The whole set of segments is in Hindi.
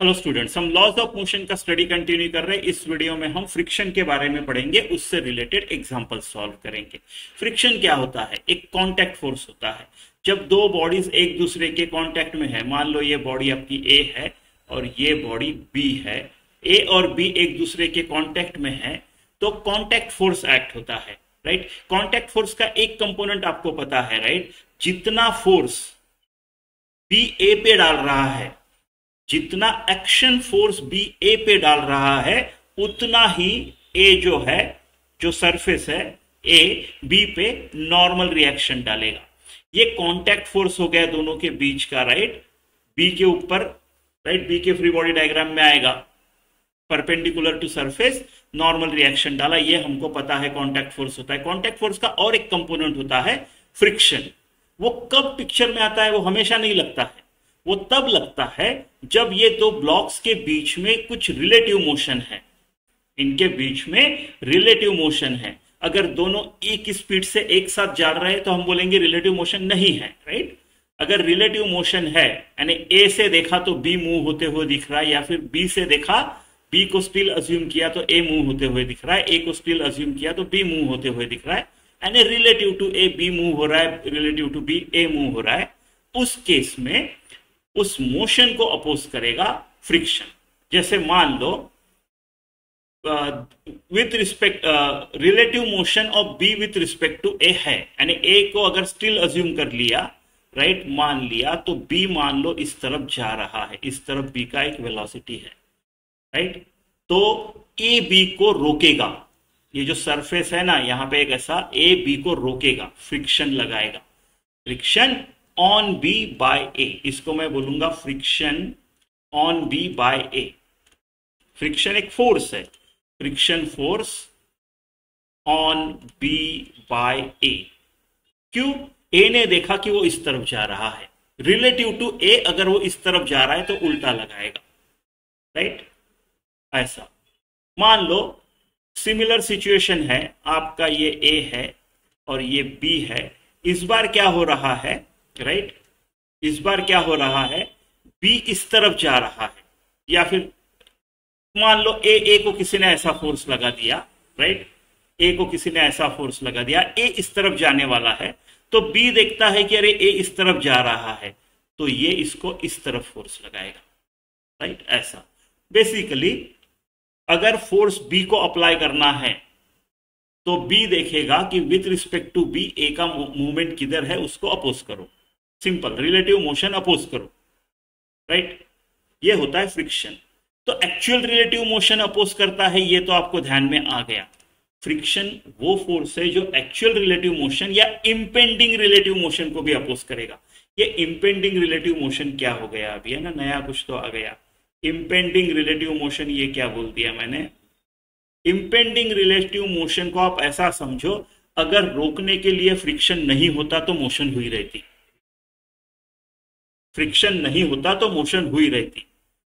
हेलो स्टूडेंट्स, हम लॉज ऑफ मोशन का स्टडी कंटिन्यू कर रहे हैं। इस वीडियो में हम फ्रिक्शन के बारे में पढ़ेंगे, उससे रिलेटेड एग्जांपल सॉल्व करेंगे। फ्रिक्शन क्या होता है? एक कांटेक्ट फोर्स होता है। जब दो बॉडीज एक दूसरे के कांटेक्ट में है, मान लो ये बॉडी आपकी ए है और ये बॉडी बी है, ए और बी एक दूसरे के कांटेक्ट में है, तो कांटेक्ट फोर्स एक्ट होता है, राइट। कांटेक्ट फोर्स का एक कंपोनेंट आपको पता है, राइट। जितना फोर्स बी ए पे डाल रहा है, जितना एक्शन फोर्स बी ए पे डाल रहा है, उतना ही ए जो है, जो सरफेस है ए, बी पे नॉर्मल रिएक्शन डालेगा। ये कांटेक्ट फोर्स हो गया दोनों के बीच का, राइट। बी के ऊपर, राइट, बी के फ्री बॉडी डायग्राम में आएगा perpendicular to surface, normal reaction डाला, ये हमको पता है कांटेक्ट फोर्स होता है। कांटेक्ट फोर्स का और एक कंपोनेंट होता है फ्रिक्शन। वो कब पिक्चर में आता है? वो हमेशा नहीं लगता है, वो तब लगता है जब ये दो ब्लॉक्स के बीच में कुछ रिलेटिव मोशन है। इनके बीच में रिलेटिव मोशन है। अगर दोनों एक स्पीड से एक साथ जा रहे हैं तो हम बोलेंगे रिलेटिव मोशन नहीं है, राइट। अगर रिलेटिव मोशन है, यानी ए से देखा तो बी मूव होते हुए दिख रहा है, या फिर बी से देखा, बी को स्टिल अज्यूम किया तो ए मूव होते हुए दिख रहा है, ए को स्टिल अज्यूम किया तो बी मूव होते हुए दिख रहा है, यानी relative to A B move हो रहा है, relative to B A move हो रहा है, उस केस में उस मोशन को अपोज करेगा फ्रिक्शन। जैसे मान लो with respect relative motion of B with respect to A है, यानी ए को अगर स्टिल अज्यूम कर लिया, राइट, मान लिया, तो बी मान लो इस तरफ जा रहा है, इस तरफ बी का एक वेलोसिटी है, राइट। तो ए बी को रोकेगा, ये जो सरफेस है ना, यहां पे एक ऐसा ए बी को रोकेगा, फ्रिक्शन लगाएगा। Friction on B by A, इसको मैं बोलूंगा friction on B by A. Friction एक फोर्स है, friction force on B by A. क्यों? ए ने देखा कि वो इस तरफ जा रहा है, रिलेटिव टू ए अगर वो इस तरफ जा रहा है तो उल्टा लगाएगा, राइट। ऐसा मान लो सिमिलर सिचुएशन है, आपका ये ए है और ये बी है। इस बार क्या हो रहा है, राइट, इस बार क्या हो रहा है, बी इस तरफ जा रहा है, या फिर मान लो ए को किसी ने ऐसा फोर्स लगा दिया, राइट, ए को किसी ने ऐसा फोर्स लगा दिया, ए इस तरफ जाने वाला है, तो बी देखता है कि अरे ए इस तरफ जा रहा है, तो ये इसको इस तरफ फोर्स लगाएगा, राइट। ऐसा बेसिकली अगर फोर्स बी को अप्लाई करना है तो बी देखेगा कि विथ रिस्पेक्ट टू बी ए का मूवमेंट किधर है, उसको अपोज करो। सिंपल, रिलेटिव मोशन अपोज करो, राइट। ये होता है फ्रिक्शन। तो एक्चुअल रिलेटिव मोशन अपोज करता है, ये तो आपको ध्यान में आ गया। फ्रिक्शन वो फोर्स है जो एक्चुअल रिलेटिव मोशन या इंपेंडिंग रिलेटिव मोशन को भी अपोज करेगा। ये इंपेंडिंग रिलेटिव मोशन क्या हो गया अभी, है ना, नया कुछ तो आ गया। इंपेंडिंग रिलेटिव मोशन, ये क्या बोल दिया मैंने? इंपेंडिंग रिलेटिव मोशन को आप ऐसा समझो, अगर रोकने के लिए फ्रिक्शन नहीं होता तो मोशन हुई रहती, फ्रिक्शन नहीं होता तो मोशन हुई रहती,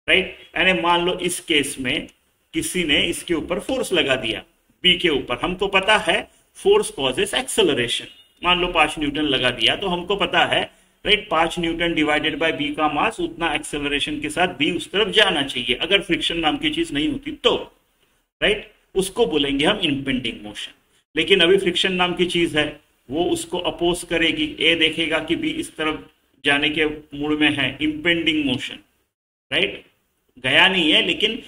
राइट। यानी मान लो इस केस में किसी ने इसके ऊपर फोर्स लगा दिया, बी के ऊपर। हमको पता है फोर्स कॉजेस एक्सेलरेशन, मान लो 5 न्यूटन लगा दिया, तो हमको पता है, right, 5 newton divided by B का मास, उतना एक्सेलरेशन के साथ बी उस तरफ जाना चाहिए। अगर फ्रिक्शन नाम की चीज नहीं होती तो, राइट, उसको बोलेंगे हम इंपेंडिंग मोशन। लेकिन अभी फ्रिक्शन नाम की चीज है, वो उसको अपोज करेगी। ए देखेगा कि बी इस तरफ जाने के मूड में है, इंपेंडिंग मोशन, राइट। गया नहीं है लेकिन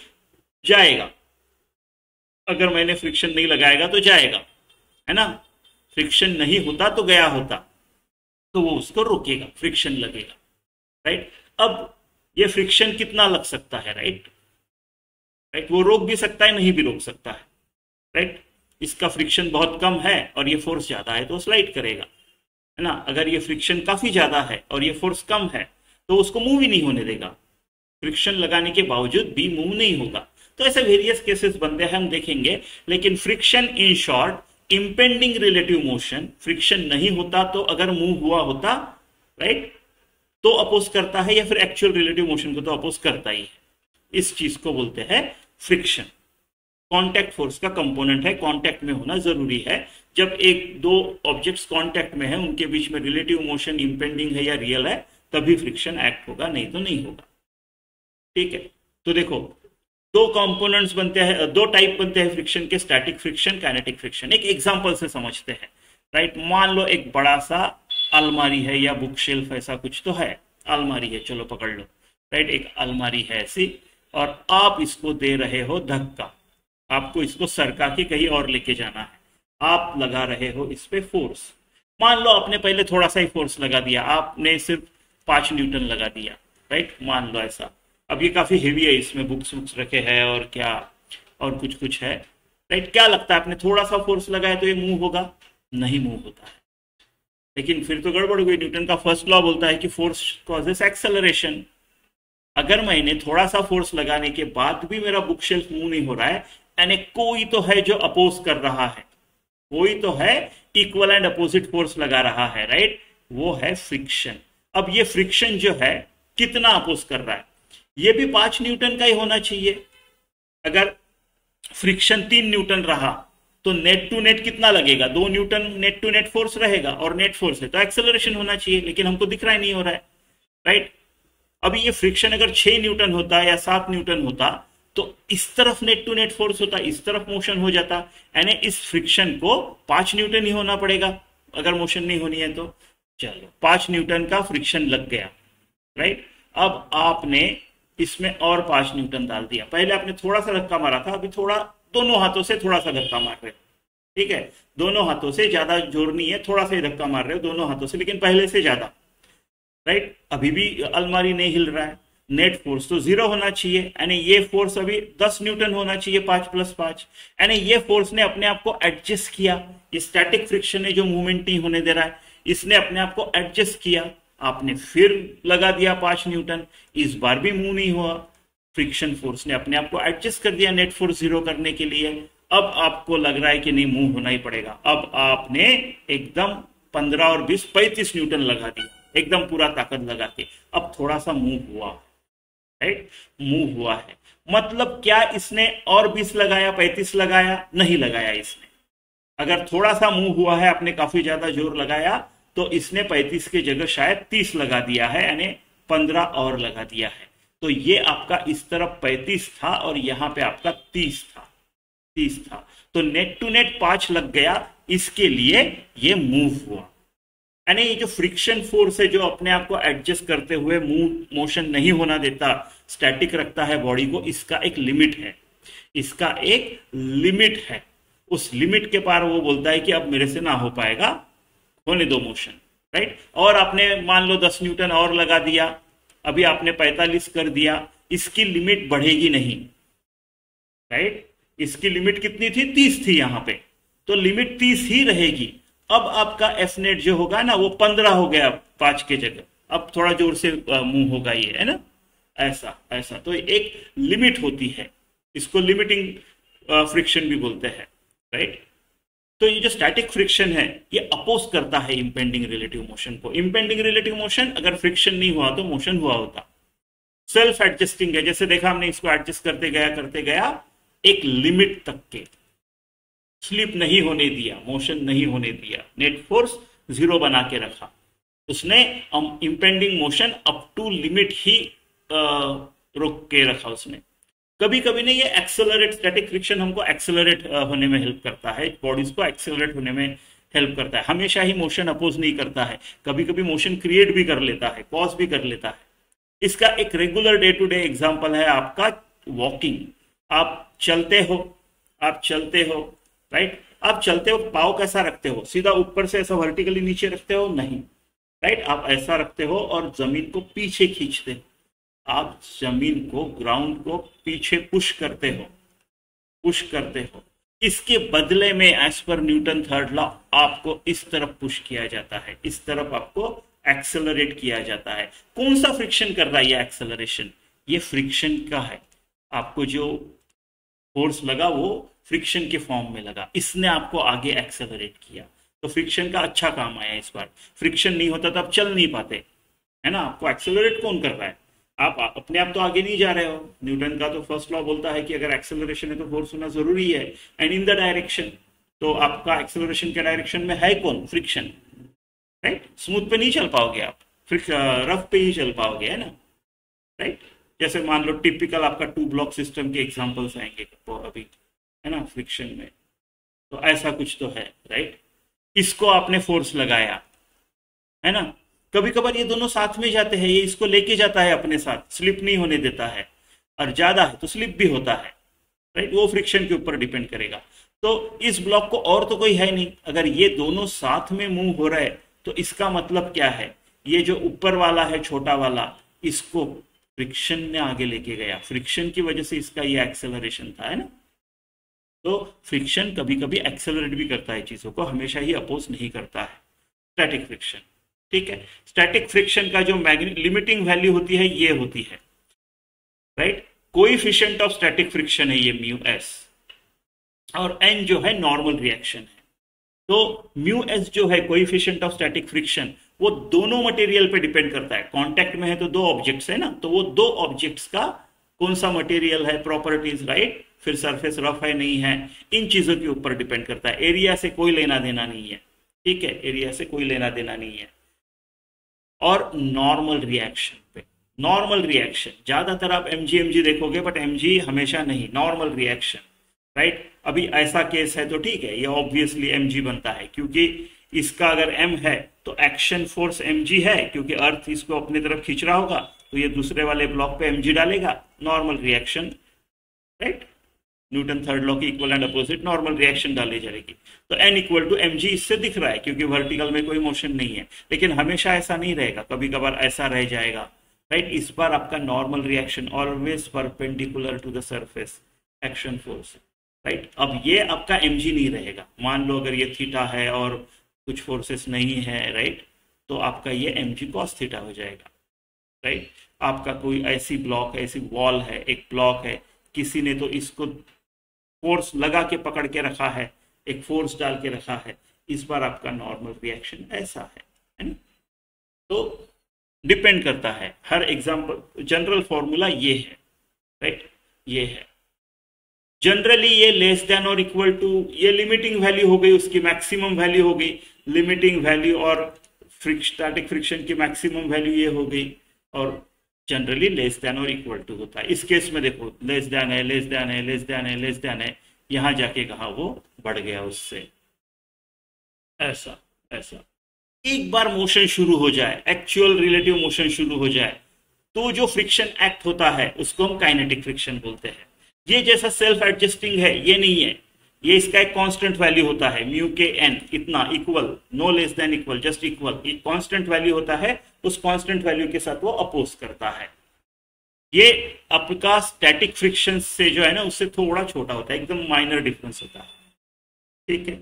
जाएगा, अगर मैंने फ्रिक्शन नहीं लगाएगा तो जाएगा, है ना। फ्रिक्शन नहीं होता तो गया होता, तो वो उसको रोकेगा, फ्रिक्शन लगेगा, राइट। अब ये फ्रिक्शन कितना लग सकता है, राइट, राइट, वो रोक भी सकता है, नहीं भी रोक सकता है, राइट। इसका फ्रिक्शन बहुत कम है और ये फोर्स ज्यादा है तो स्लाइड करेगा, है ना। अगर ये फ्रिक्शन काफी ज्यादा है और ये फोर्स कम है तो उसको मूव ही नहीं होने देगा, फ्रिक्शन लगाने के बावजूद भी मूव नहीं होगा। तो ऐसे वेरियस केसेस बनते हैं, हम देखेंगे। लेकिन friction in short, impending relative motion, friction नहीं होता तो अगर मूव हुआ होता, राइट, तो अपोज करता है, या फिर एक्चुअल रिलेटिव मोशन को तो अपोज करता ही है। इस चीज को बोलते हैं फ्रिक्शन। कांटेक्ट फोर्स का कंपोनेंट है, कांटेक्ट में होना जरूरी है। जब एक दो ऑब्जेक्ट्स कांटेक्ट में है, उनके बीच में रिलेटिव मोशन इंपेंडिंग है या रियल है, तभी फ्रिक्शन एक्ट होगा, नहीं तो नहीं होगा। ठीक है। तो देखो, दो कंपोनेंट्स बनते हैं, दो टाइप बनते हैं फ्रिक्शन के, स्टैटिक फ्रिक्शन, काइनेटिक फ्रिक्शन। एक एग्जांपल से समझते हैं, राइट। मान लो एक बड़ा सा अलमारी है या बुक शेल्फ, ऐसा कुछ तो है, अलमारी है, चलो पकड़ लो, राइट। एक अलमारी है ऐसी, और आप इसको दे रहे हो धक्का, आपको इसको सरका के कहीं और लेके जाना है, आप लगा रहे हो इस पे फोर्स। मान लो आपने पहले थोड़ा सा ही फोर्स लगा दिया, आपने सिर्फ 5 न्यूटन लगा दिया, राइट, मान लो ऐसा। अब ये काफी हेवी है, इसमें बुक्स वुक्स रखे हैं और क्या, और कुछ कुछ है, राइट। क्या लगता है, आपने थोड़ा सा फोर्स लगाया तो ये मूव होगा? नहीं मूव होता है। लेकिन फिर तो गड़बड़ हो गई। न्यूटन का फर्स्ट लॉ बोलता है कि फोर्स कॉजेस एक्सेलरेशन। अगर मैंने थोड़ा सा फोर्स लगाने के बाद भी मेरा बुक शेल्फ मूव नहीं हो रहा है, यानी कोई तो है जो अपोज कर रहा है, कोई तो है इक्वल एंड अपोजिट फोर्स लगा रहा है, राइट। वो है फ्रिक्शन। अब ये फ्रिक्शन जो है कितना अपोज कर रहा है, ये भी 5 न्यूटन का ही होना चाहिए। अगर फ्रिक्शन 3 न्यूटन रहा तो नेट टू नेट कितना लगेगा? 2 newton net to net force रहेगा, और नेट फोर्स है तो एक्सेलरेशन होना चाहिए, लेकिन हमको दिख रहा ही नहीं हो रहा है, राइट। अभी ये फ्रिक्शन अगर 6 न्यूटन होता या 7 न्यूटन होता तो इस तरफ नेट टू नेट फोर्स होता, इस तरफ मोशन हो जाता, यानी इस फ्रिक्शन को 5 न्यूटन ही होना पड़ेगा अगर मोशन नहीं होनी है तो। चलो 5 न्यूटन का फ्रिक्शन लग गया, राइट। अब आपने इसमें और 5 न्यूटन डाल दिया। पहले आपने थोड़ा सा धक्का मारा था, अभी थोड़ा दोनों हाथों से थोड़ा सा धक्का मार रहे हो, ठीक है, दोनों हाथों से, ज्यादा जोर नहीं है, थोड़ा सा ही धक्का मार रहे हो दोनों हाथों से, लेकिन पहले से ज्यादा, राइट। अभी भी अलमारी नहीं हिल रहा है, नेट फोर्स तो 0 होना चाहिए, यानी ये फोर्स अभी 10 न्यूटन होना चाहिए, 5 + 5, यानी ये फोर्स ने अपने आप को एडजस्ट किया। ये स्टैटिक फ्रिक्शन है जो मूवमेंट नहीं होने दे रहा है, इसने अपने आप को एडजस्ट किया। आपने फिर लगा दिया 5 न्यूटन, इस बार भी मूव नहीं हुआ, फ्रिक्शन फोर्स ने अपने आप को एडजस्ट कर दिया नेट फोर्स 0 करने के लिए। अब आपको लग रहा है कि नहीं, मूव होना ही पड़ेगा। अब आपने एकदम 15 और 20 35 न्यूटन लगा दिया, एकदम पूरा ताकत लगा के। अब थोड़ा सा मूव हुआ, राइट, मूव हुआ है। मतलब क्या इसने और 20 लगाया, 35 लगाया? नहीं लगाया इसने। अगर थोड़ा सा मूव हुआ है, आपने काफी ज्यादा जोर लगाया, तो इसने 35 की जगह शायद 30 लगा दिया है, यानी 15 और लगा दिया है। तो ये आपका इस तरफ 35 था और यहां पे आपका 30 था। तो नेट टू नेट 5 लग गया, इसके लिए ये मूव हुआ। यानी ये जो फ्रिक्शन फोर्स है जो अपने आप को एडजस्ट करते हुए मोशन नहीं होना देता, स्टैटिक रखता है बॉडी को, इसका एक लिमिट है, इसका एक लिमिट है। उस लिमिट के पार वो बोलता है कि अब मेरे से ना हो पाएगा, होने दो मोशन, राइट। और आपने मान लो 10 न्यूटन और लगा दिया, अभी आपने 45 कर दिया, इसकी लिमिट बढ़ेगी नहीं, राइट। इसकी लिमिट कितनी थी? 30 थी यहां पे, तो लिमिट 30 ही रहेगी। अब आपका एफ नेट जो होगा ना वो 15 हो गया 5 के जगह, अब थोड़ा जोर से मूव होगा ये, है ना, ऐसा। तो एक लिमिट होती है, इसको लिमिटिंग फ्रिक्शन भी बोलते हैं, राइट। तो ये जो स्टैटिक फ्रिक्शन है ये अपोज करता है इंपेंडिंग रिलेटिव मोशन को। इंपेंडिंग रिलेटिव मोशन अगर फ्रिक्शन नहीं हुआ तो मोशन हुआ होता। सेल्फ एडजस्टिंग है, जैसे देखा हमने, इसको एडजस्ट करते गया एक लिमिट तक के, स्लिप नहीं होने दिया, मोशन नहीं होने दिया, नेट फोर्स 0 बना के रखा उसने। Impending motion up to limit ही रोक के रखा उसने। कभी कभी नहीं, ये एक्सेलरेट, स्टैटिक फ्रिक्शन हमको एक्सेलरेट होने में हेल्प करता है, बॉडीज को एक्सेलरेट होने में हेल्प करता है। हमेशा ही मोशन अपोज नहीं करता है, कभी कभी मोशन क्रिएट भी कर लेता है, कॉज भी कर लेता है। इसका एक regular day to day example है आपका वॉकिंग। आप चलते हो, राइट। आप चलते हो, पाँव कैसा रखते हो? सीधा ऊपर से ऐसा वर्टिकली नीचे रखते हो? नहीं, राइट। आप ऐसा रखते हो और जमीन को पीछे खींचते हो, आप जमीन को, ग्राउंड को पीछे पुश करते हो। इसके बदले में as per Newton third law आपको इस तरफ पुश किया जाता है, इस तरफ आपको एक्सेलरेट किया जाता है। कौन सा फ्रिक्शन कर रहा है ये एक्सेलरेशन? ये फ्रिक्शन का है। आपको जो फोर्स लगा वो फ्रिक्शन के फॉर्म में लगा, इसने आपको आगे एक्सेलरेट किया। तो फ्रिक्शन का अच्छा काम आया इस बार। फ्रिक्शन नहीं होता तो आप चल नहीं पाते, है ना। आपको एक्सेलरेट कौन कर रहा है? आप अपने आप तो आगे नहीं जा रहे हो। न्यूटन का तो फर्स्ट लॉ बोलता है कि अगर एक्सेलरेशन है तो फोर्स होना जरूरी है, एंड इन द डायरेक्शन। तो आपका एक्सेलरेशन के डायरेक्शन में है कौन? Friction, right. स्मूथ पे नहीं चल पाओगे आप, रफ पे ही चल पाओगे, है ना, राइट। जैसे मान लो टिपिकल आपका 2 ब्लॉक सिस्टम के एग्जांपल्स आएंगे अभी, है ना, फ्रिक्शन में। तो ऐसा कुछ तो है, राइट। इसको आपने फोर्स लगाया, है ना, कभी कभार ये दोनों साथ में जाते हैं, ये इसको लेके जाता है अपने साथ, स्लिप नहीं होने देता है, और ज्यादा है तो स्लिप भी होता है, राइट। वो फ्रिक्शन के ऊपर डिपेंड करेगा। तो इस ब्लॉक को और तो कोई है नहीं, अगर ये दोनों साथ में मूव हो रहे तो इसका मतलब क्या है, ये जो ऊपर वाला है छोटा वाला, इसको फ्रिक्शन ने आगे लेके गया, फ्रिक्शन की वजह से इसका ये एक्सेलरेशन था, है ना। तो फ्रिक्शन कभी कभी एक्सेलरेट भी करता है चीजों को, हमेशा ही अपोज नहीं करता है। स्टैटिक फ्रिक्शन, ठीक है। स्टैटिक फ्रिक्शन का जो लिमिटिंग वैल्यू होती है ये होती है, right. Coefficient of static friction है ये म्यू एस, और एन जो है नॉर्मल रिएक्शन है। तो म्यू एस जो है कोएफिशिएंट ऑफ स्टैटिक फ्रिक्शन, वो दोनों मटेरियल पे डिपेंड करता है। कांटेक्ट में है तो 2 ऑब्जेक्ट्स है ना, तो वो 2 ऑब्जेक्ट्स का कौन सा मटेरियल है, प्रॉपर्टीज, राइट, फिर सरफेस रफ है नहीं है, इन चीजों के ऊपर डिपेंड करता है। एरिया से कोई लेना देना नहीं है, ठीक है, एरिया से कोई लेना देना नहीं है। और नॉर्मल रिएक्शन पे, नॉर्मल रिएक्शन ज्यादातर आप एमजी देखोगे, बट एमजी हमेशा नहीं, नॉर्मल रिएक्शन, राइट। अभी ऐसा केस है तो ठीक है, ये ऑब्वियसली एमजी बनता है, क्योंकि इसका अगर एम है तो एक्शन फोर्स एमजी है, क्योंकि अर्थ इसको अपनी तरफ खींच रहा होगा, तो ये दूसरे वाले ब्लॉक पे एमजी डालेगा, normal reaction, right. Newton third law की equal and opposite normal reaction डाली जाएगी। तो N equal to M G इससे दिख रहा है, क्योंकि वर्टिकल में कोई मोशन नहीं है। लेकिन हमेशा ऐसा नहीं रहेगा, कभी कभार ऐसा रह जाएगा, राइट। इस बार आपका normal reaction always perpendicular to the surface action force, right. अब ये आपका एम जी नहीं रहेगा, मान लो अगर ये थीटा है और कुछ फोर्सेस नहीं है, राइट, तो आपका ये एम जी कॉस थीटा हो जाएगा, राइट। आपका कोई ऐसी ब्लॉक है, ऐसी वॉल है, एक ब्लॉक है, किसी ने तो इसको फोर्स लगा के पकड़ के रखा है, एक फोर्स डाल के रखा है, इस बार आपका नॉर्मल रिएक्शन ऐसा है ना। तो डिपेंड करता है हर एग्जांपल, जनरल फॉर्मूला ये है, राइट, ये है। जनरली ये लेस देन और इक्वल टू, ये लिमिटिंग वैल्यू हो गई, उसकी मैक्सिमम वैल्यू हो गई, लिमिटिंग वैल्यू और स्टैटिक फ्रिक्शन की मैक्सिमम वैल्यू ये हो गई, और जनरली लेस देन और इक्वल टू होता है। इस केस में देखो लेस देन है, लेस देन है, लेस देन है, लेस देन है, यहां जाके कहा वो बढ़ गया उससे, ऐसा ऐसा। एक बार मोशन शुरू हो जाए, एक्चुअल रिलेटिव मोशन शुरू हो जाए, तो जो फ्रिक्शन एक्ट होता है उसको हम काइनेटिक फ्रिक्शन बोलते हैं। ये जैसा सेल्फ एडजस्टिंग है ये नहीं है, ये इसका एक कांस्टेंट वैल्यू होता है, म्यू के एन, इतना, equal, no less than equal, just equal, एक कांस्टेंट वैल्यू होता है, उस कांस्टेंट वैल्यू के साथ वो अपोज करता है। ये आपका स्टैटिक फ्रिक्शन से जो है ना उससे थोड़ा छोटा होता है, एकदम माइनर डिफरेंस होता है, ठीक है,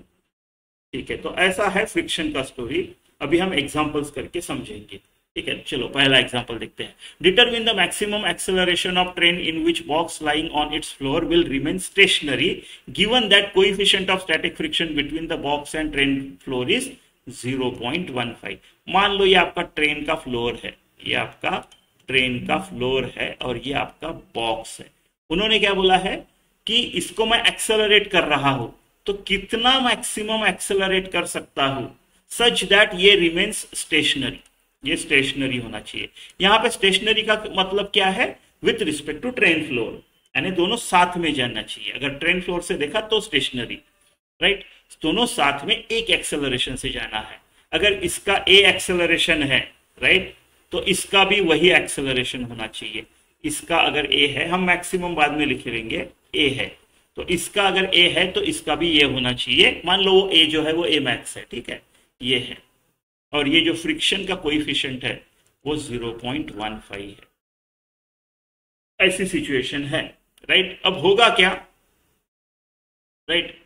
ठीक है। तो ऐसा है फ्रिक्शन का स्टोरी, अभी हम एग्जांपल्स करके समझेंगे, ठीक है। चलो पहला एग्जांपल देखते हैं। Determine the maximum acceleration of train in which box lying on it's floor will remain stationery given that coefficient of static friction between the box and train floor is 0.15। मान लो ये आपका ट्रेन का फ्लोर है, ये आपका ट्रेन का फ्लोर है और ये आपका बॉक्स है। उन्होंने क्या बोला है कि इसको मैं एक्सेलरेट कर रहा हूं, तो कितना मैक्सिमम एक्सेलरेट कर सकता हूं सच दैट ये रिमेन्स स्टेशनरी, ये स्टेशनरी होना चाहिए। यहां पे स्टेशनरी का मतलब क्या है, with respect to train floor, यानी दोनों साथ में जाना चाहिए। अगर ट्रेन फ्लोर से देखा तो स्टेशनरी, राइट, दोनों साथ में एक एक्सेलरेशन से जाना है। अगर इसका ए एक्सेलरेशन है, राइट, तो इसका भी वही एक्सेलरेशन होना चाहिए। इसका अगर ए है, हम मैक्सिमम बाद में लिख लेंगे, ए है, तो इसका अगर ए है तो इसका भी ये होना चाहिए। मान लो वो ए जो है वो ए मैक्स है, ठीक है, ये है, और ये जो फ्रिक्शन का कोएफिशिएंट है वो 0.15 है। ऐसी सिचुएशन है, राइट। अब होगा क्या, राइट,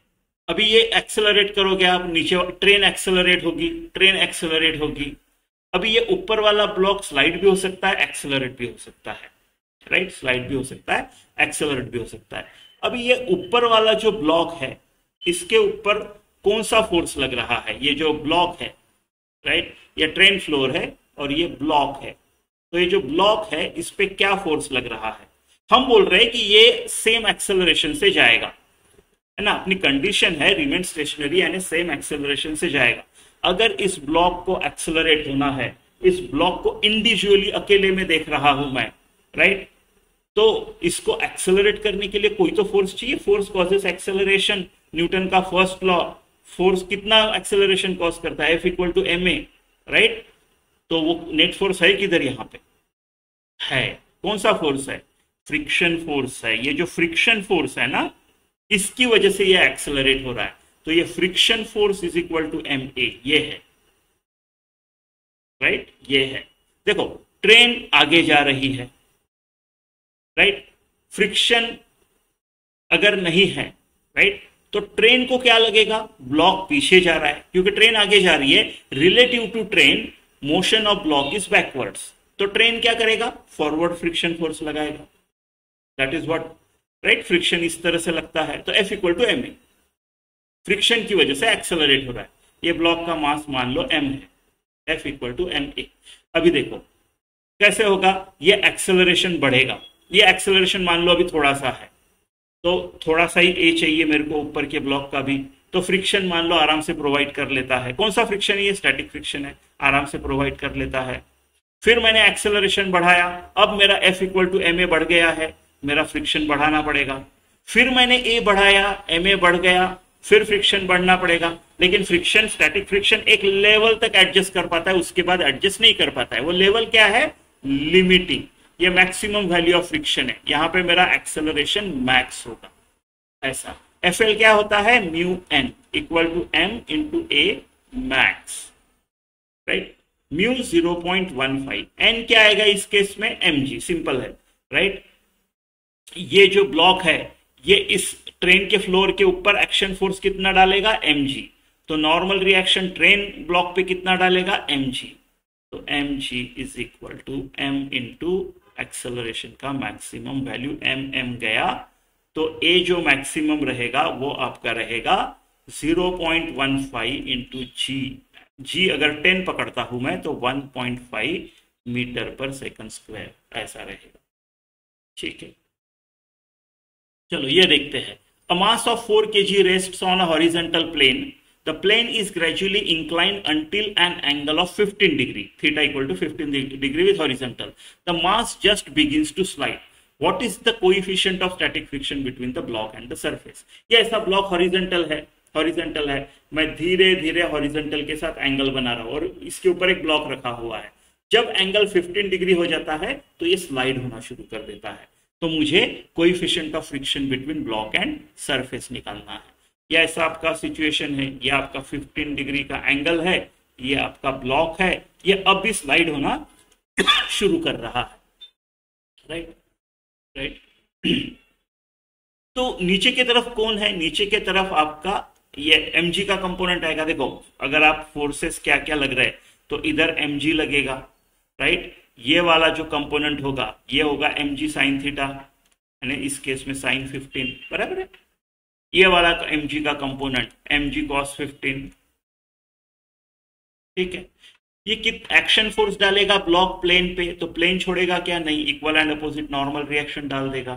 अभी ये एक्सेलरेट करोगे आप, नीचे ट्रेन एक्सेलरेट होगी, ट्रेन एक्सेलरेट होगी। अभी ये ऊपर वाला ब्लॉक स्लाइड भी हो सकता है, एक्सेलरेट भी हो सकता है, राइट, स्लाइड भी हो सकता है, एक्सेलरेट भी हो सकता है। अभी ये ऊपर वाला जो ब्लॉक है, इसके ऊपर कौन सा फोर्स लग रहा है, ये जो ब्लॉक है, राइट, ये ट्रेन फ्लोर है और ये ब्लॉक है, तो ये जो ब्लॉक है इस पे क्या फोर्स लग रहा है, हम बोल रहे हैं कि ये सेम एक्सेलरेशन से जाएगा, है ना। अपनी कंडीशन है रिमेन स्टेशनरी, यानी सेम एक्सेलरेशन से जाएगा। अगर इस ब्लॉक को एक्सेलरेट होना है, इस ब्लॉक को इंडिविजुअली अकेले में देख रहा हूं मैं, राइट, तो इसको एक्सेलरेट करने के लिए कोई तो फोर्स चाहिए, फोर्स कॉजेस एक्सेलरेशन, न्यूटन का फर्स्ट लॉ, फोर्स कितना एक्सेलरेशन कॉज करता है, F equal to ma, right. तो वो नेट फोर्स है किधर, यहां पे है, कौन सा फोर्स है, फ्रिक्शन फोर्स है। ये जो फ्रिक्शन फोर्स है ना, इसकी वजह से ये एक्सेलरेट हो रहा है, तो ये friction force is equal to ma, ये है, राइट, ये है। देखो ट्रेन आगे जा रही है, राइट, फ्रिक्शन अगर नहीं है, राइट, तो ट्रेन को क्या लगेगा, ब्लॉक पीछे जा रहा है, क्योंकि ट्रेन आगे जा रही है, relative to train motion of block is backwards, तो ट्रेन क्या करेगा, फॉरवर्ड फ्रिक्शन फोर्स लगाएगा, that is what, right, friction इस तरह से लगता है, तो F equal to ma, friction की वजह से एक्सेलरेट हो रहा है, ये ब्लॉक का मास मान लो m है, F इक्वल टू ma। अभी देखो कैसे होगा, ये एक्सेलरेशन बढ़ेगा, ये एक्सेलरेशन मान लो अभी थोड़ा सा है, तो थोड़ा सा ही a चाहिए मेरे को ऊपर के ब्लॉक का भी, तो फ्रिक्शन मान लो आराम से प्रोवाइड कर लेता है, कौन सा फ्रिक्शन है, ये स्टैटिक फ्रिक्शन है, आराम से प्रोवाइड कर लेता है। फिर मैंने एक्सेलरेशन बढ़ाया, अब मेरा F इक्वल टू ma बढ़ गया है, मेरा फ्रिक्शन बढ़ाना पड़ेगा। फिर मैंने a बढ़ाया, ma बढ़ गया, फिर फ्रिक्शन बढ़ना पड़ेगा, लेकिन फ्रिक्शन, स्टैटिक फ्रिक्शन एक लेवल तक एडजस्ट कर पाता है, उसके बाद एडजस्ट नहीं कर पाता है, वो लेवल क्या है, लिमिटिंग, ये मैक्सिमम वैल्यू ऑफ फ्रिक्शन है, यहां पे मेरा एक्सेलरेशन मैक्स होगा, ऐसा। FL क्या होता है, mu n equal to m into a max, right, mu 0.15, n क्या आएगा इस केस में, mg, सिंपल है, राइट। ये जो ब्लॉक है, ये इस ट्रेन के फ्लोर के ऊपर एक्शन फोर्स कितना डालेगा, mg, तो नॉर्मल रिएक्शन ट्रेन ब्लॉक पे कितना डालेगा, mg, तो mg is equal to m into acceleration का मैक्सिमम वैल्यू m गया, तो a जो मैक्सिमम रहेगा वो आपका रहेगा 0.15 इंटू g अगर 10 पकड़ता हूं मैं तो 1.5 मीटर पर सेकंड स्क्वायर, ऐसा रहेगा, ठीक है। चलो ये देखते हैं, अ mass of 4 kg rests on a horizontal plane, the plane is gradually inclined until an angle of 15 degree, theta equal to 15 degree with horizontal, the mass just begins to slide, what is the coefficient of static friction between the block and the surface। ये ऐसा ब्लॉक हॉरिजॉन्टल है, मैं धीरे धीरे हॉरिजॉन्टल के साथ एंगल बना रहा हूं और इसके ऊपर एक ब्लॉक रखा हुआ है, जब एंगल 15 डिग्री हो जाता है तो ये स्लाइड होना शुरू कर देता है, तो मुझे coefficient of friction between block and surface निकालना है। ये ऐसा आपका सिचुएशन है, ये आपका 15 डिग्री का एंगल है, ये आपका ब्लॉक है, ये अब भी स्लाइड होना शुरू कर रहा है, राइट। तो नीचे की तरफ कौन है, नीचे की तरफ आपका ये mg का कंपोनेंट आएगा। देखो अगर आप फोर्सेस क्या क्या लग रहे हैं तो इधर mg लगेगा, राइट, ये वाला जो कंपोनेंट होगा ये होगा mg साइन थीटा, यानी इस केस में साइन 15, बराबर है। ये वाला mg का कंपोनेंट mg कॉस 15, ठीक है। ये कित एक्शन फोर्स डालेगा ब्लॉक प्लेन पे, तो प्लेन छोड़ेगा क्या, नहीं, equal and opposite normal reaction डाल देगा,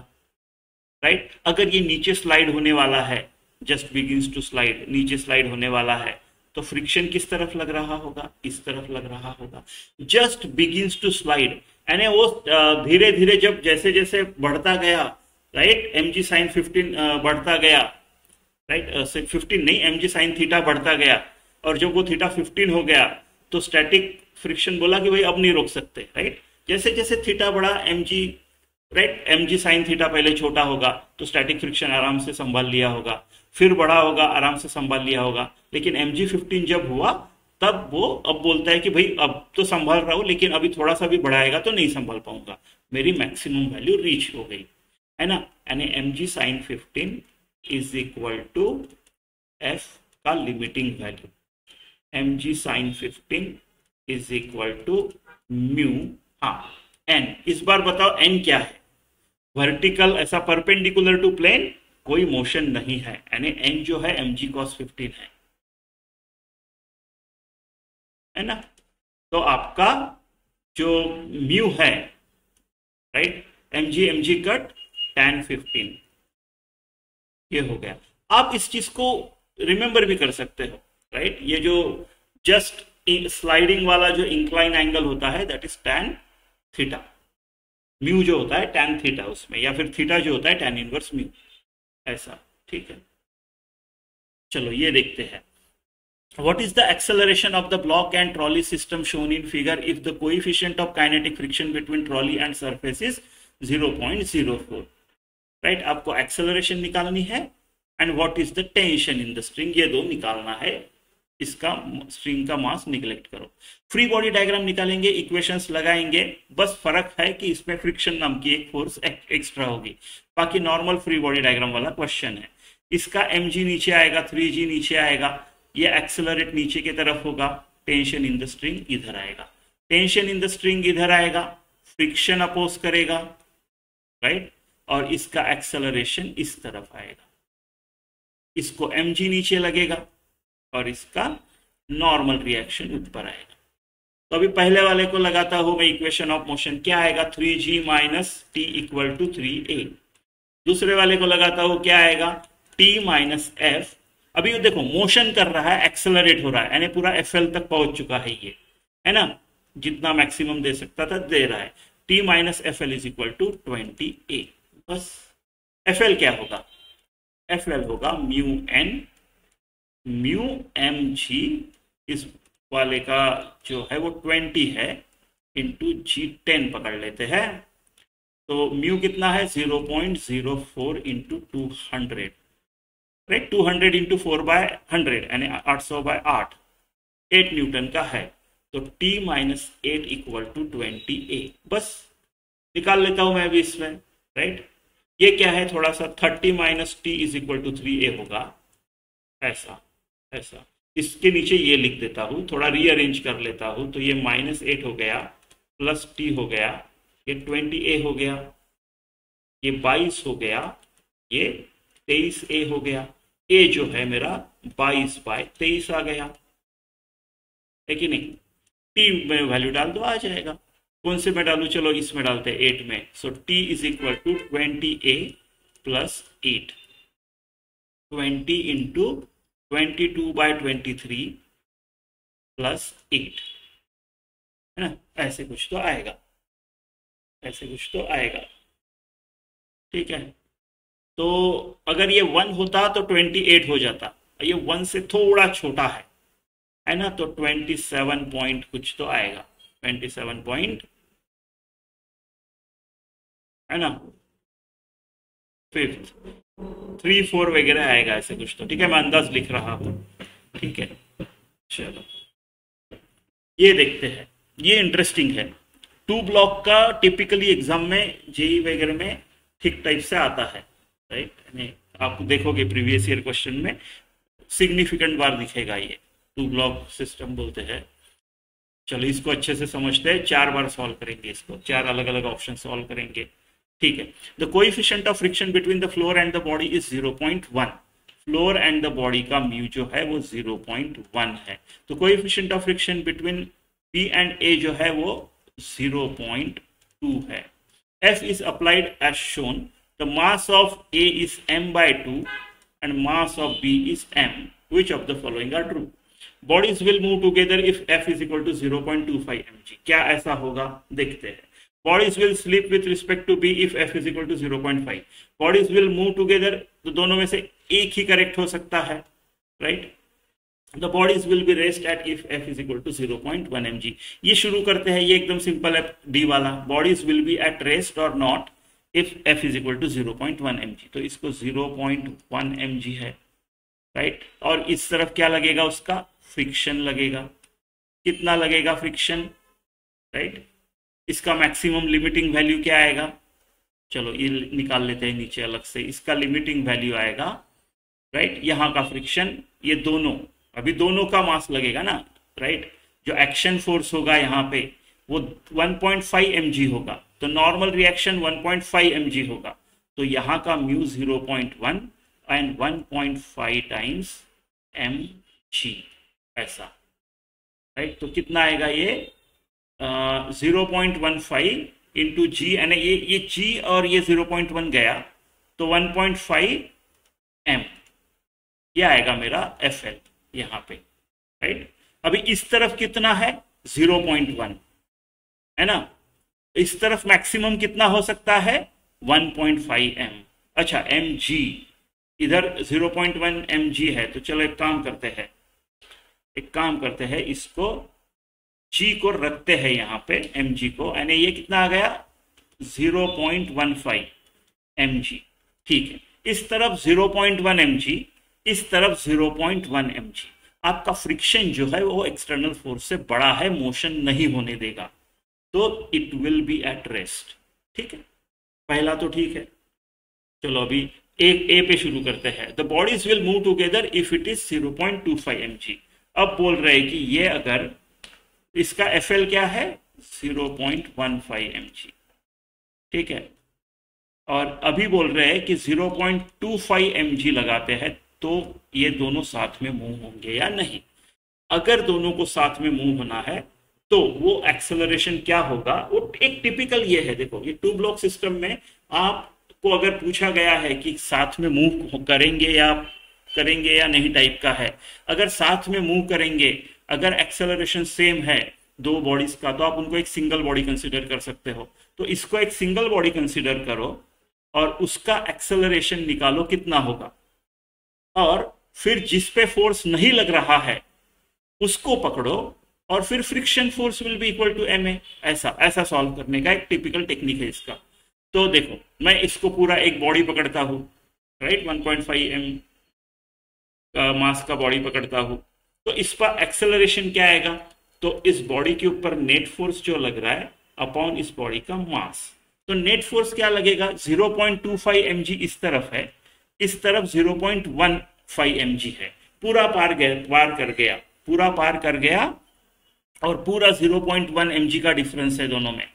राइट। अगर ये नीचे स्लाइड होने वाला है, जस्ट बिगिंस टू स्लाइड, नीचे स्लाइड होने वाला है, तो फ्रिक्शन किस तरफ लग रहा होगा, इस तरफ लग रहा होगा, जस्ट बिगिंस टू स्लाइड, यानी वो धीरे धीरे जब जैसे जैसे बढ़ता गया, राइट, mg साइन 15 बढ़ता गया, राइट, 15 नहीं, mg साइन थीटा बढ़ता गया, और जब वो थीटा 15 हो गया तो स्टैटिक फ्रिक्शन बोला कि भाई अब नहीं रोक सकते, राइट। जैसे जैसे थीटा बढ़ा mg, right, mg sine theta पहले छोटा होगा तो स्टैटिक फ्रिक्शन आराम से संभाल लिया होगा, फिर बड़ा होगा, आराम से संभाल लिया होगा, लेकिन mg 15 जब हुआ तब वो अब बोलता है कि भाई अब तो संभाल रहा हूं, लेकिन अभी थोड़ा सा भी बढ़ाएगा तो नहीं संभाल पाऊंगा, मेरी मैक्सिमम वैल्यू रीच हो गई, है ना। यानी mg sine 15 is equal to f का limiting value, mg sine 15 is equal to mu, हाँ, n, इस बार बताओ n क्या है, वर्टिकल, ऐसा परपेंडिकुलर टू प्लेन कोई मोशन नहीं है, यानी n जो है mg cos 15 है ना। तो आपका जो म्यू है, राइट, mg कट tan 15, ये हो गया। आप इस चीज को रिमेंबर भी कर सकते हो, राइट, ये जो जस्ट स्लाइडिंग वाला जो इंक्लाइन एंगल होता है that is tan theta, mu जो होता है टैन थीटा उसमें, या फिर थीटा जो होता है टैन इनवर्स म्यू, ऐसा। ठीक है, चलो ये देखते हैं। What is the acceleration of the block and trolley system shown in figure if the coefficient of kinetic friction between trolley and surface is 0.04? Right, आपको acceleration निकालनी है and what is the tension in the string, ये दो निकालना है। इसका स्ट्रिंग का मास निगलेक्ट करो। फ्री बॉडी डायग्राम निकालेंगे, इक्वेशंस लगाएंगे, बस फर्क है कि इसमें फ्रिक्शन नाम की एक फोर्स एक्स्ट्रा होगी, बाकी नॉर्मल फ्री बॉडी डायग्राम वाला क्वेश्चन है। इसका mg नीचे आएगा, 3g नीचे आएगा, ये एक्सेलरेट नीचे की तरफ होगा, टेंशन इन द स्ट्रिंग इधर आएगा, टेंशन इन द स्ट्रिंग इधर आएगा, फ्रिक्शन अपोज करेगा, राइट, और इसका एक्सेलरेशन इस तरफ आएगा, इसको mg नीचे लगेगा और इसका नॉर्मल रिएक्शन ऊपर आएगा। तो अभी पहले वाले को लगाता हूं मैं, इक्वेशन ऑफ मोशन क्या आएगा, 3g minus T equal to 3a। दूसरे वाले को लगाता हूं, क्या आएगा, t माइनस एफ। अभी ये देखो मोशन कर रहा है, एक्सेलरेट हो रहा है, यानी पूरा fl तक पहुंच चुका है ये, है ना, जितना मैक्सिमम दे सकता था दे रहा है। t minus F L is equal to 20a। बस fl क्या होगा, fl होगा म्यू एम जी, इस वाले का जो है वो 20 है, इंटू जी 10 पकड़ लेते हैं, तो म्यू कितना है 0.04 इंटू 200, राइट, 200 इंटू 4/100 यानी 800/8, 8 न्यूटन का है। तो t minus 8 equal to 20a। बस निकाल लेता हूं मैं भी इसमें, राइट। ये क्या है, थोड़ा सा 30 minus T is equal to 3a होगा, ऐसा ऐसा। इसके नीचे ये लिख देता हूं, थोड़ा रीअरेंज कर लेता हूं, तो ये -8 हो गया, प्लस टी हो गया, ये 20a हो गया, ये 22 हो गया, ये 23a हो गया। a जो है मेरा 22/23 आ गया, है कि नहीं। t में वैल्यू डाल दो, आ जाएगा। कौन से में डालू, चलो इसमें डालते हैं 8 में। So t is equal to 20a plus 8, 20 into 22/23 plus 8, है ना, ऐसे कुछ तो आएगा, ऐसे कुछ तो आएगा। ठीक है, तो अगर ये 1 होता तो 28 हो जाता, ये 1 से थोड़ा छोटा है ना, तो 27 पॉइंट कुछ तो आएगा, 27 पॉइंट, है ना, 5th 3, 4 वगैरह आएगा, ऐसे कुछ तो। ठीक है, मैं अंदाज लिख रहा हूं, ठीक है। चलो ये देखते हैं, ये इंटरेस्टिंग है। 2 ब्लॉक का टिपिकली एग्जाम में, जेई वगैरह में ठीक टाइप से आता है, राइट, यानी आप देखोगे प्रीवियस ईयर क्वेश्चन में सिग्निफिकेंट बार दिखेगा ये। 2 ब्लॉक सिस्टम बोलते हैं। चलो इसको अच्छे से समझते हैं, 4 बार सॉल्व करेंगे इसको, 4 अलग अलग ऑप्शन सॉल्व करेंगे। ठीक है, the coefficient of friction between the floor and the body is 0.1। Floor and the body का म्यू जो है वो 0.1 है, तो coefficient of friction between B and A जो है वो 0.2 है। F is applied as shown. The mass of A is m/2 and mass of B is m. Which of the following are true? Bodies will move together if F is equal to 0.25 mg. क्या ऐसा होगा, देखते हैं। Bodies will slip with respect to B if F is equal to 0.5. Bodies will move together, तो दोनों में से एक ही करेक्ट हो सकता है, right? The bodies will be rest at if F is equal to 0.1 mg. ये शुरू करते हैं, ये एकदम सिंपल है, D वाला। Bodies will be at rest or not if F is equal to 0.1 mg. तो इसको 0.1 mg है, राइट। और इस तरफ क्या लगेगा, उसका फ्रिक्शन लगेगा। कितना लगेगा फ्रिक्शन, राइट। इसका मैक्सिमम लिमिटिंग वैल्यू क्या आएगा, चलो ये निकाल लेते हैं नीचे अलग से। इसका लिमिटिंग वैल्यू आएगा, राइट, यहाँ का फ्रिक्शन, ये दोनों, अभी दोनों का मास लगेगा ना, राइट। जो एक्शन फोर्स होगा यहाँ पे वो 1.5 mg होगा, तो नॉर्मल रिएक्शन 1.5 mg होगा, तो यहाँ का म्यू 0.1 एंड 1.5 टाइम्स mg, ऐसा, राइट। तो कितना आएगा ये 0.15 इंटू जी, यानी ये जी और ये 0.1 गया, तो 1.5 m, ये आएगा मेरा FL यहाँ पे, राइट। अभी इस तरफ कितना है 0.1, है ना, इस तरफ मैक्सिमम कितना हो सकता है 1.5 m। अच्छा mg, इधर 0.1 mg है, तो चलो एक काम करते हैं, इसको g को रखते हैं यहाँ पे mg को, यानी ये कितना आ गया 0.15 mg। ठीक है, इस तरफ 0.1 mg, इस तरफ 0.1 mg। आपका फ्रिक्शन जो है वो एक्सटर्नल फोर्स से बड़ा है, मोशन नहीं होने देगा, तो it will be at rest. ठीक है, पहला तो ठीक है। चलो अभी ए पे शुरू करते हैं। The bodies will move together if it is 0.25 mg। अब बोल रहे हैं कि ये अगर इसका FL क्या है 0.15 mg। ठीक है, और अभी बोल रहे हैं कि 0.25 mg लगाते हैं तो ये दोनों साथ में मूव होंगे या नहीं। अगर दोनों को साथ में मूव होना है तो वो एक्सेलरेशन क्या होगा, वो एक टिपिकल ये है। देखो ये 2 ब्लॉक सिस्टम में आपको अगर पूछा गया है कि साथ में मूव करेंगे या नहीं टाइप का है, अगर साथ में मूव करेंगे, अगर एक्सेलरेशन सेम है 2 बॉडीज का, तो आप उनको एक सिंगल बॉडी कंसिडर कर सकते हो। तो इसको एक सिंगल बॉडी कंसिडर करो और उसका एक्सेलरेशन निकालो कितना होगा, और फिर जिस पे फोर्स नहीं लग रहा है उसको पकड़ो, और फिर friction force will be equal to ma। ऐसा सॉल्व करने का एक टिपिकल टेक्निक है इसका। तो देखो मैं इसको पूरा एक बॉडी पकड़ता हूँ, राइट, 1.5 m मास का बॉडी पकड़ता हूँ, तो इस पर एक्सेलरेशन क्या आएगा, तो इस बॉडी के ऊपर नेट फोर्स जो लग रहा है अपॉन इस बॉडी का मास, तो नेट फोर्स क्या लगेगा 0.25 mg इस तरफ है, इस तरफ 0.15 mg है। पूरा पार कर गया और पूरा 0.1 mg का डिफरेंस है दोनों में,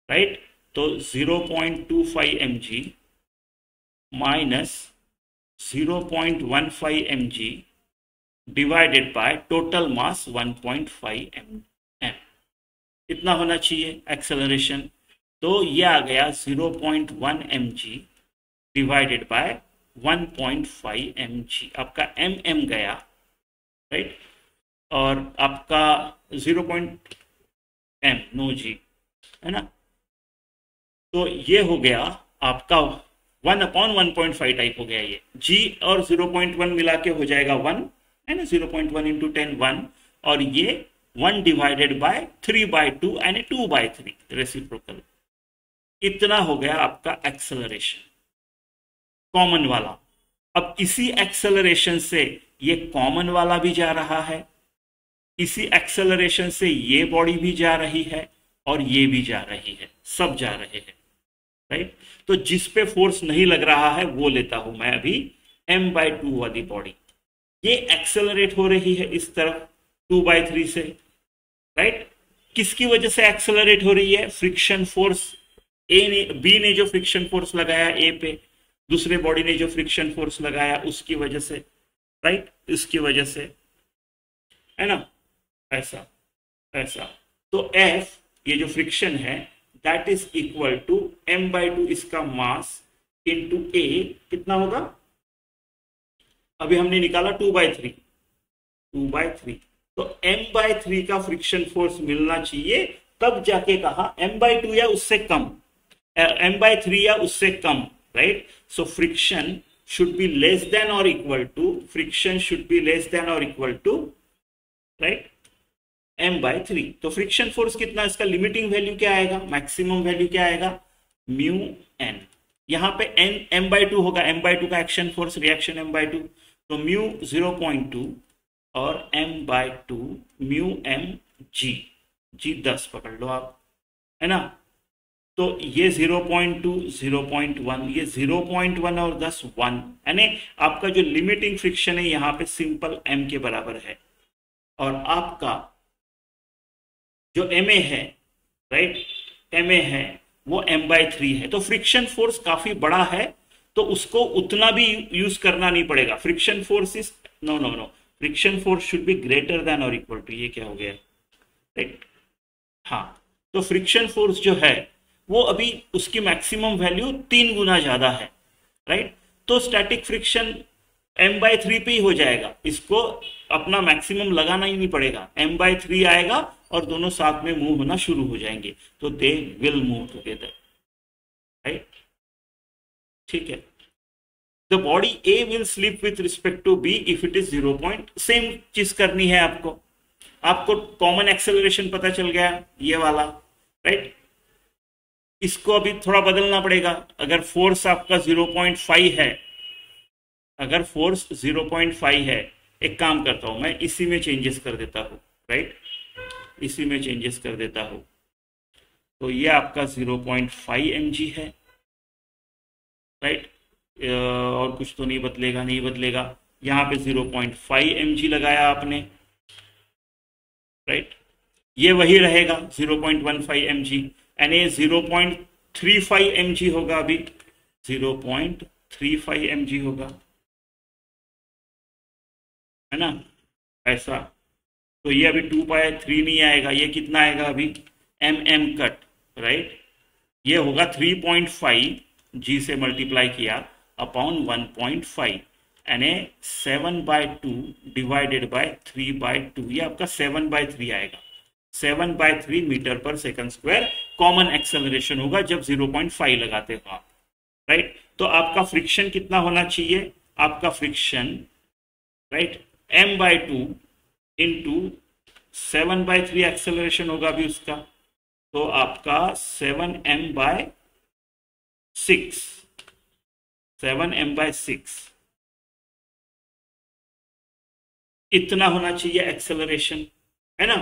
राइट। तो 0.25 mg minus 0.15 mg divided by total mass 1.5 m, इतना होना चाहिए एक्सेलरेशन। तो ये आ गया 0.1 mg डिवाइडेड बाय 1.5 mg, आपका mm गया, राइट, और आपका 0.m नो जी है ना। तो ये हो गया आपका 1/1.5 टाइप हो गया ये g, और 0.1 मिला के हो जाएगा 1 है ना, 0.1 इंटू 10 1, और ये 1 डिवाइडेड बाय 3/2 यानी 2/3 रेसिप्रोकल। इतना हो गया आपका एक्सेलरेशन कॉमन वाला। अब इसी एक्सेलरेशन से ये कॉमन वाला भी जा रहा है, इसी एक्सेलरेशन से ये बॉडी भी जा रही है और ये भी जा रही है, सब जा रहे हैं, राइट। तो जिस पे फोर्स नहीं लग रहा है वो लेता हूं मैं अभी m/2 वाली बॉडी, ये एक्सेलरेट हो रही है इस तरफ 2/3 से, राइट। किसकी वजह से एक्सेलरेट हो रही है, फ्रिक्शन फोर्स बी ने जो फ्रिक्शन फोर्स लगाया ए पे, दूसरे बॉडी ने जो फ्रिक्शन फोर्स लगाया उसकी वजह से, राइट, इसकी वजह से, है ना, ऐसा। तो F ये जो फ्रिक्शन है that is equal to m/2 इसका मास इंटू A, कितना होगा, अभी हमने निकाला 2/3, तो m/3 का फ्रिक्शन फोर्स मिलना चाहिए, तब जाके कहा m/2 या उससे कम, m/3 या उससे कम, right. So friction should be less than or equal to, right, m/3। तो फ्रिक्शन फोर्स कितना, इसका लिमिटिंग वैल्यू क्या आएगा, मैक्सिमम वैल्यू क्या आएगा μn। यहाँ पे n m/2 होगा, m/2 का एक्शन फोर्स रिएक्शन m/2, तो म्यू 0.2 और m/2 μm g 10 पकड़ लो आप, है ना। तो ये 0.2 0.1, ये 0.1 और 10 1, यानी आपका जो लिमिटिंग फ्रिक्शन है यहाँ पे सिंपल m के बराबर है, और आपका जो ma है, राइट, ma है वो m/3 है। तो फ्रिक्शन फोर्स काफी बड़ा है, तो उसको उतना भी यूज करना नहीं पड़ेगा। Friction force is no, friction force should be greater than और इक्वल टू, ये क्या हो गया, राइट, हाँ। तो फ्रिक्शन फोर्स जो है वो अभी उसकी मैक्सिमम वैल्यू 3 गुना ज्यादा है, राइट। तो स्टैटिक फ्रिक्शन m/3 पे ही हो जाएगा, इसको अपना मैक्सिमम लगाना ही नहीं पड़ेगा, m/3 आएगा और दोनों साथ में मूव होना शुरू हो जाएंगे, तो they will move together, right. ठीक है, the body A will slip with respect to B if it is 0 point, same चीज करनी है आपको। आपको कॉमन एक्सेलरेशन पता चल गया ये वाला, राइट। इसको अभी थोड़ा बदलना पड़ेगा। अगर फोर्स आपका 0.5 है, अगर फोर्स 0.5 है, एक काम करता हूं मैं, इसी में चेंजेस कर देता हूं, राइट, इसी में चेंजेस कर देता हूं। तो ये आपका 0.5 mg है, राइट, और कुछ तो नहीं बदलेगा, नहीं बदलेगा। यहाँ पे 0.5 mg लगाया आपने, राइट, ये वही रहेगा 0.15 mg, यानी 0.35 mg होगा, अभी 0.35 mg होगा, है ना, ऐसा। तो ये अभी 2π3 नहीं आएगा, ये कितना आएगा अभी mm कट, राइट, ये होगा 3.5 g से मल्टीप्लाई किया अपॉन 1.5, यानी 7/2 डिवाइडेड बाय 3/2, ये आपका 7/3 आएगा। 7/3 मीटर पर सेकंड स्क्वायर कॉमन एक्सेलरेशन होगा जब 0.5 लगाते हो आप, राइट। तो आपका फ्रिक्शन कितना होना चाहिए, आपका friction, right, m/2 into 7/3 acceleration होगा अभी उसका, तो आपका 7m/6 इतना होना चाहिए एक्सेलरेशन, है ना।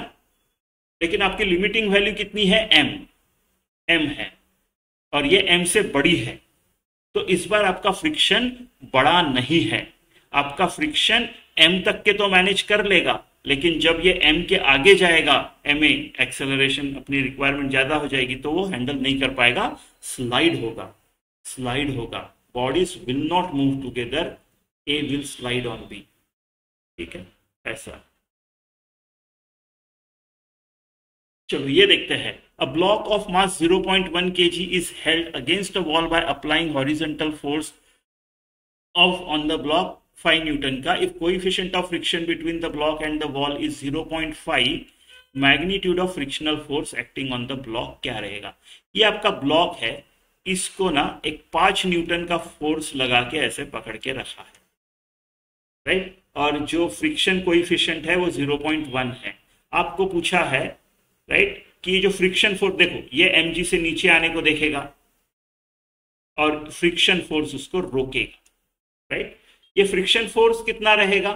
लेकिन आपकी लिमिटिंग वैल्यू कितनी है, m है, और ये m से बड़ी है, तो इस बार आपका फ्रिक्शन बड़ा नहीं है। आपका फ्रिक्शन m तक के तो मैनेज कर लेगा, लेकिन जब ये m के आगे जाएगा, ma एक्सेलरेशन अपनी रिक्वायरमेंट ज्यादा हो जाएगी, तो वो हैंडल नहीं कर पाएगा, स्लाइड होगा, स्लाइड होगा। Bodies will not move together, a will slide on b, ठीक है, ऐसा। चलो ये देखते हैं। A block of mass 0.1 kg is held against a wall by applying horizontal force of on the block 5 Newton का। If coefficient of friction between the block and the wall is 0.5, magnitude of frictional force acting on the block क्या रहेगा। ये आपका ब्लॉक है, इसको ना एक 5 न्यूटन का फोर्स लगा के ऐसे पकड़ के रखा है, राइट, और जो फ्रिक्शन कोएफिशिएंट है वो 0.1 है। आपको पूछा है, राइट, कि जो फ्रिक्शन फोर्स, देखो ये mg से नीचे आने को देखेगा और फ्रिक्शन फोर्स उसको रोकेगा, राइट। ये फ्रिक्शन फोर्स कितना रहेगा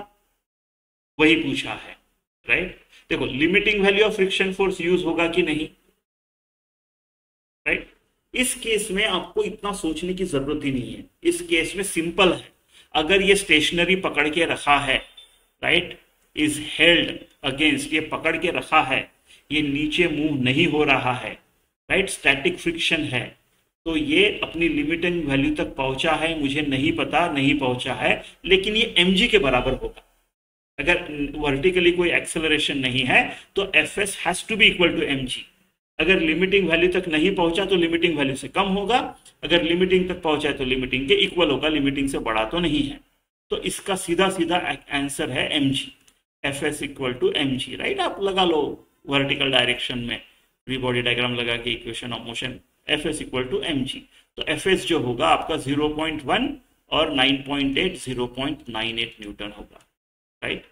वही पूछा है, राइट। देखो limiting value of friction force use होगा कि नहीं, राइट। इस केस में आपको इतना सोचने की जरूरत ही नहीं है, इस केस में सिंपल है। अगर ये स्टेशनरी पकड़ के रखा है, राइट, इज हेल्ड अगेंस्ट, ये पकड़ के रखा है, ये नीचे मूव नहीं हो रहा है, राइट, स्टैटिक फ्रिक्शन है, तो ये अपनी लिमिटिंग वैल्यू तक पहुंचा है, मुझे नहीं पता नहीं पहुंचा है, लेकिन ये mg के बराबर होगा। अगर वर्टिकली कोई एक्सेलरेशन नहीं है तो fs has to be equal to mg। अगर लिमिटिंग वैल्यू तक नहीं पहुंचा तो लिमिटिंग वैल्यू से कम होगा, अगर लिमिटिंग तक पहुंचा है तो लिमिटिंग के इक्वल होगा, लिमिटिंग से बड़ा तो नहीं है। तो इसका सीधा सीधा आंसर है mg, fs equal to mg, right. आप लगा लो वर्टिकल डायरेक्शन में फ्री बॉडी डायग्राम लगा के equation of motion, fs equal to mg। तो fs जो होगा आपका 0.1 और 9.8 0.98 न्यूटन होगा, राइट।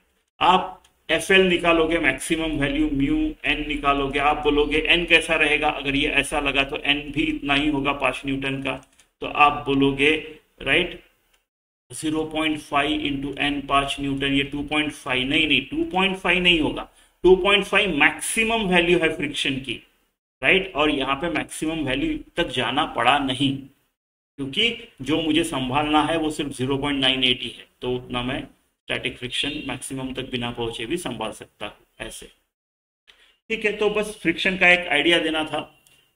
आप fl निकालोगे, मैक्सिमम वैल्यू म्यू n निकालोगे, आप बोलोगे n कैसा रहेगा, अगर ये ऐसा लगा तो n भी इतना ही होगा 5 न्यूटन का, तो आप बोलोगे, राइट, 0.5 इंटू n 5 न्यूटन, ये 2.5 नहीं 2.5 नहीं होगा, 2.5 मैक्सिमम वैल्यू है फ्रिक्शन की, राइट। और यहाँ पे मैक्सिमम वैल्यू तक जाना पड़ा नहीं, क्योंकि जो मुझे संभालना है वो सिर्फ 0.98 ही है, तो उतना मैं स्टैटिक फ्रिक्शन मैक्सिमम तक बिना पहुंचे भी संभाल सकता हूँ, ऐसे। ठीक है, तो बस फ्रिक्शन का एक आइडिया देना था।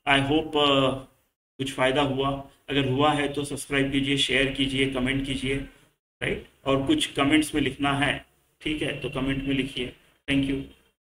आई होप कुछ फायदा हुआ। अगर हुआ है तो सब्सक्राइब कीजिए, शेयर कीजिए, कमेंट कीजिए, राइट। और कुछ कमेंट्स में लिखना है, ठीक है, तो कमेंट में लिखिए। Thank you.